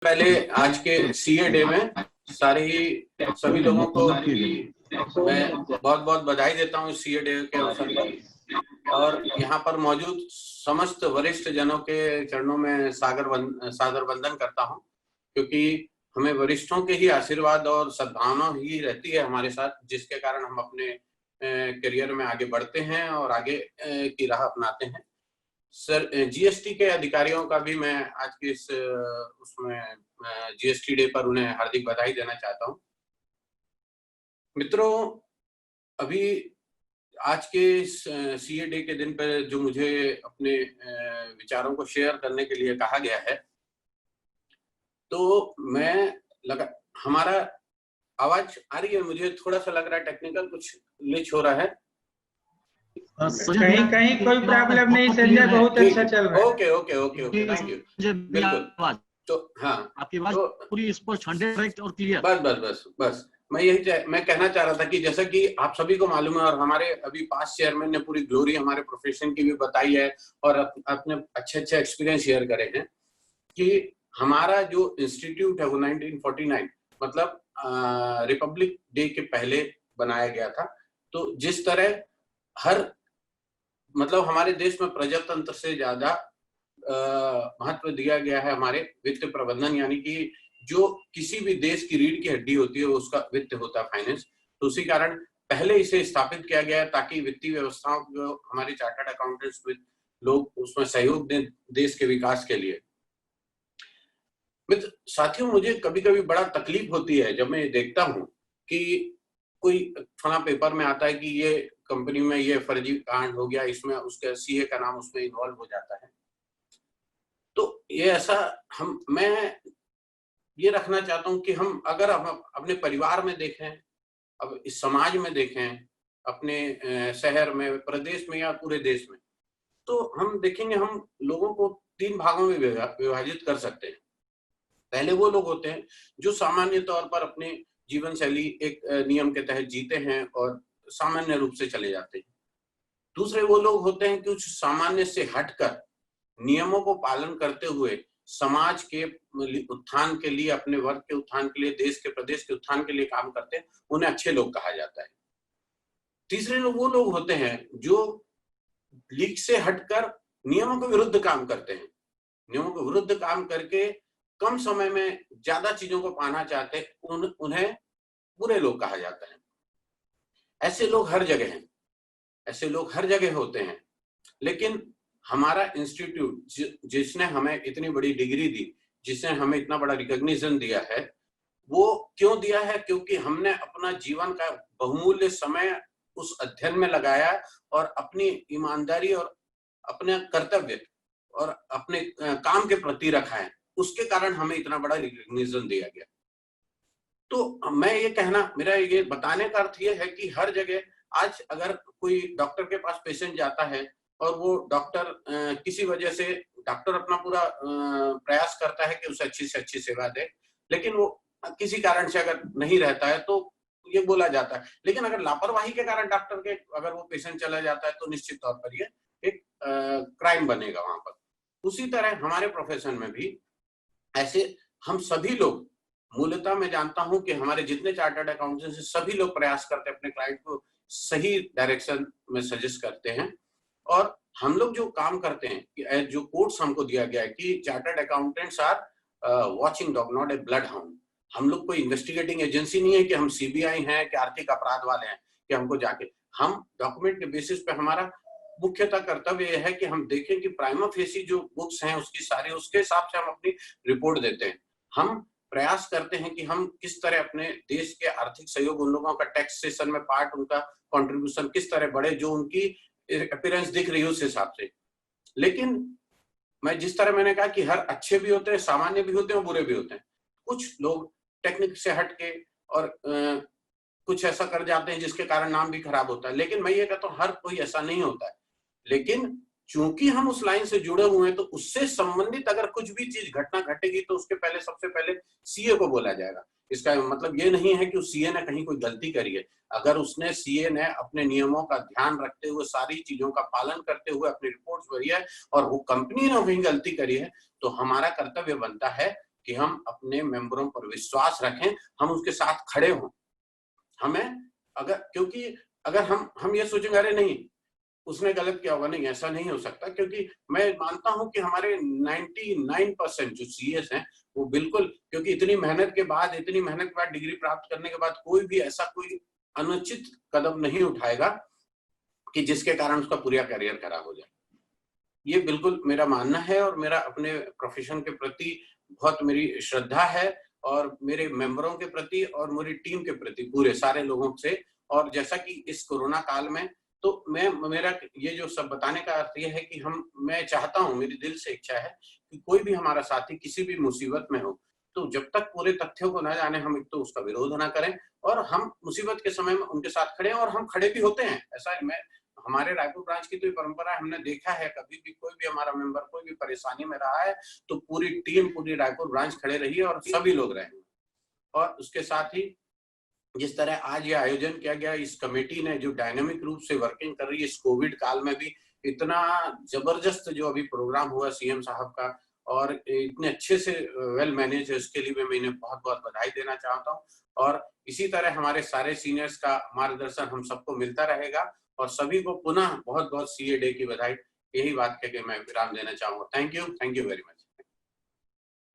पहले आज के सीए डे में सभी लोगों को मैं बहुत बहुत बधाई देता हूँ सीए डे के अवसर पर। और यहाँ पर मौजूद समस्त वरिष्ठ जनों के चरणों में सादर वंदन करता हूँ, क्योंकि हमें वरिष्ठों के ही आशीर्वाद और सद्भावना ही रहती है हमारे साथ, जिसके कारण हम अपने करियर में आगे बढ़ते हैं और आगे की राह अपनाते हैं। सर, जीएसटी के अधिकारियों का भी मैं आज के इस उसमें जीएसटी डे पर उन्हें हार्दिक बधाई देना चाहता हूं। मित्रों, अभी आज के इस सीए डे के दिन पर जो मुझे अपने विचारों को शेयर करने के लिए कहा गया है, तो हमारा आवाज आ रही है? मुझे थोड़ा सा लग रहा है टेक्निकल कुछ ग्लिच हो रहा है। कहीं कहीं कोई प्रॉब्लम नहीं, संजय, बहुत अच्छा चल रहा है। Okay okay okay okay, thank you. बिल्कुल, तो हाँ, आपकी आवाज पूरी स्पष्ट 100% और क्लियर। बस मैं कहना चाह रहा था कि जैसा कि आप सभी को मालूम है और हमारे अभी पास चेयरमैन ने पूरी ग्लोरी हमारे प्रोफेशन की भी बताई है और अपने अच्छे एक्सपीरियंस शेयर करे हैं कि हमारा जो इंस्टीट्यूट है वो 1949 मतलब रिपब्लिक डे के पहले बनाया गया था। तो जिस तरह हमारे देश में प्रजातंत्र से ज्यादा महत्व दिया गया है हमारे वित्त प्रबंधन, यानी कि जो किसी भी देश की रीढ़ की हड्डी होती है वो उसका वित्त होता है, फाइनेंस। तो उसी कारण पहले इसे स्थापित किया गया है ताकि वित्तीय व्यवस्थाओं को हमारे चार्टर्ड अकाउंटेंट्स लोग उसमें सहयोग दें देश के विकास के लिए। मित्र साथियों, मुझे कभी कभी बड़ा तकलीफ होती है जब मैं देखता हूं कि कोई फला पेपर में आता है कि ये कंपनी में ये फर्जी कांड हो गया, इसमें उसके सीए का नाम उसमें इन्वॉल्व हो जाता है। तो ये मैं ये रखना चाहता हूं कि हम अगर अपने परिवार में देखें, अब इस समाज में देखें, अपने शहर में, प्रदेश में या पूरे देश में, तो हम देखेंगे हम लोगों को 3 भागों में विभाजित कर सकते हैं। पहले वो लोग होते हैं जो सामान्य तौर पर अपने जीवन शैली एक नियम के तहत जीते हैं और सामान्य रूप से चले जाते हैं। दूसरे वो लोग होते हैं कुछ सामान्य से हटकर नियमों को पालन करते हुए समाज के उत्थान के लिए, अपने वर्ग के उत्थान के लिए, देश के प्रदेश के उत्थान के लिए काम करते हैं, उन्हें अच्छे लोग कहा जाता है। तीसरे लोग वो लोग होते हैं जो लीक से हटकर नियमों के विरुद्ध काम करते हैं, नियमों के विरुद्ध काम करके कम समय में ज्यादा चीजों को पाना चाहते हैं, उन्हें बुरे लोग कहा जाता है। ऐसे लोग हर जगह हैं, ऐसे लोग हर जगह होते हैं। लेकिन हमारा इंस्टीट्यूट जिसने हमें इतनी बड़ी डिग्री दी, जिसने हमें इतना बड़ा रिकॉग्निशन दिया है, वो क्यों दिया है? क्योंकि हमने अपना जीवन का बहुमूल्य समय उस अध्ययन में लगाया और अपनी ईमानदारी और अपने कर्तव्य और अपने काम के प्रति रखा है। उसके कारण हमें इतना बड़ा रिकॉग्निशन दिया गया। तो मेरा ये बताने का अर्थ ये है कि हर जगह आज अगर कोई डॉक्टर के पास पेशेंट जाता है और वो डॉक्टर किसी वजह से डॉक्टर अपना पूरा प्रयास करता है कि उसे अच्छी से अच्छी सेवा दे, लेकिन वो किसी कारण से अगर नहीं रहता है तो ये बोला जाता है। लेकिन अगर लापरवाही के कारण डॉक्टर के अगर वो पेशेंट चला जाता है तो निश्चित तौर पर ये एक क्राइम बनेगा वहां पर। उसी तरह हमारे प्रोफेशन में भी ऐसे हम सभी लोग, मूलतः मैं जानता हूं कि हमारे जितने चार्टर्ड अकाउंटेंट्स हैं सभी लोग प्रयास करते हैं अपने क्लाइंट को सही डायरेक्शन में सजेस्ट करते हैं। और हम लोग जो काम करते हैं, जो कोर्स हमको दिया गया है कि chartered accountants are watching dog not a bloodhound. हम लोग कोई इन्वेस्टिगेटिंग एजेंसी नहीं है कि हम सीबीआई हैं कि आर्थिक अपराध वाले हैं कि हमको जाके, हम डॉक्यूमेंट के बेसिस पे हमारा मुख्यतः कर्तव्य यह है कि हम देखें कि प्राइमा फेसी जो बुक्स हैं उसकी सारी, उसके हिसाब से हम अपनी रिपोर्ट देते हैं। हम प्रयास करते हैं कि हम किस तरह अपने देश के आर्थिक सहयोग, उन लोगों का टैक्सेशन में पार्ट, उनका कंट्रीब्यूशन किस तरह बढ़े, जो उनकी अपीयरेंस दिख रही है उस हिसाब से। लेकिन जिस तरह मैंने कहा कि हर अच्छे भी होते हैं, सामान्य भी होते हैं और बुरे भी होते हैं। कुछ लोग टेक्निक से हटके और कुछ ऐसा कर जाते हैं जिसके कारण नाम भी खराब होता है। लेकिन मैं ये कहता हूँ हर कोई ऐसा नहीं होता है। लेकिन चूंकि हम उस लाइन से जुड़े हुए हैं तो उससे संबंधित अगर कुछ भी चीज घटना घटेगी तो उसके पहले, सबसे पहले सीए को बोला जाएगा। इसका मतलब ये नहीं है कि उस सीए ने कहीं कोई गलती करी है। अगर सीए ने अपने नियमों का ध्यान रखते हुए, सारी चीजों का पालन करते हुए अपनी रिपोर्ट्स भरी है और वो कंपनी ने वही गलती करी है, तो हमारा कर्तव्य बनता है कि हम अपने मेंबरों पर विश्वास रखें, हम उसके साथ खड़े हों। हमें क्योंकि अगर हम ये सोचेंगे अरे नहीं उसने गलत किया होगा, नहीं ऐसा नहीं हो सकता, क्योंकि मैं मानता हूं कि हमारे 99% जो सीएस हैं वो बिल्कुल, क्योंकि इतनी मेहनत के बाद डिग्री प्राप्त करने के बाद कोई भी ऐसा कोई अनुचित कदम नहीं उठाएगा कि जिसके कारण उसका पूरा करियर खराब हो जाए। ये बिल्कुल मेरा मानना है और मेरा अपने प्रोफेशन के प्रति बहुत मेरी श्रद्धा है और मेरे मेंबरों के प्रति और मेरी टीम के प्रति पूरे सारे लोगों से। और जैसा कि इस कोरोना काल में तो मेरा ये जो सब बताने का अर्थ ये है कि मैं चाहता हूं, मेरी दिल से इच्छा है कि कोई भी हमारा साथी किसी भी मुसीबत में हो तो जब तक पूरे तथ्यों को ना जाने हम एक तो उसका विरोध ना करें और हम मुसीबत के समय में उनके साथ खड़े हैं और हम खड़े भी होते हैं। ऐसा हमारे रायपुर ब्रांच की तो ये परंपरा है, हमने देखा है कभी भी कोई भी हमारा मेंबर कोई भी परेशानी में रहा है तो पूरी टीम पूरी रायपुर ब्रांच खड़े रही है और सभी लोग रहेंगे। और उसके साथ ही जिस तरह आज ये आयोजन किया गया, इस कमेटी ने जो डायनामिक रूप से वर्किंग कर रही है इस कोविड काल में भी, इतना जबरदस्त जो अभी प्रोग्राम हुआ सीएम साहब का और इतने अच्छे से वेल मैनेज है, उसके लिए मैं इन्हें बहुत बहुत बधाई देना चाहता हूँ। और इसी तरह हमारे सारे सीनियर्स का मार्गदर्शन हम सबको मिलता रहेगा और सभी को पुनः बहुत बहुत सीए डे की बधाई। यही बात कह के मैं विराम देना चाहूंगा। Thank you very much.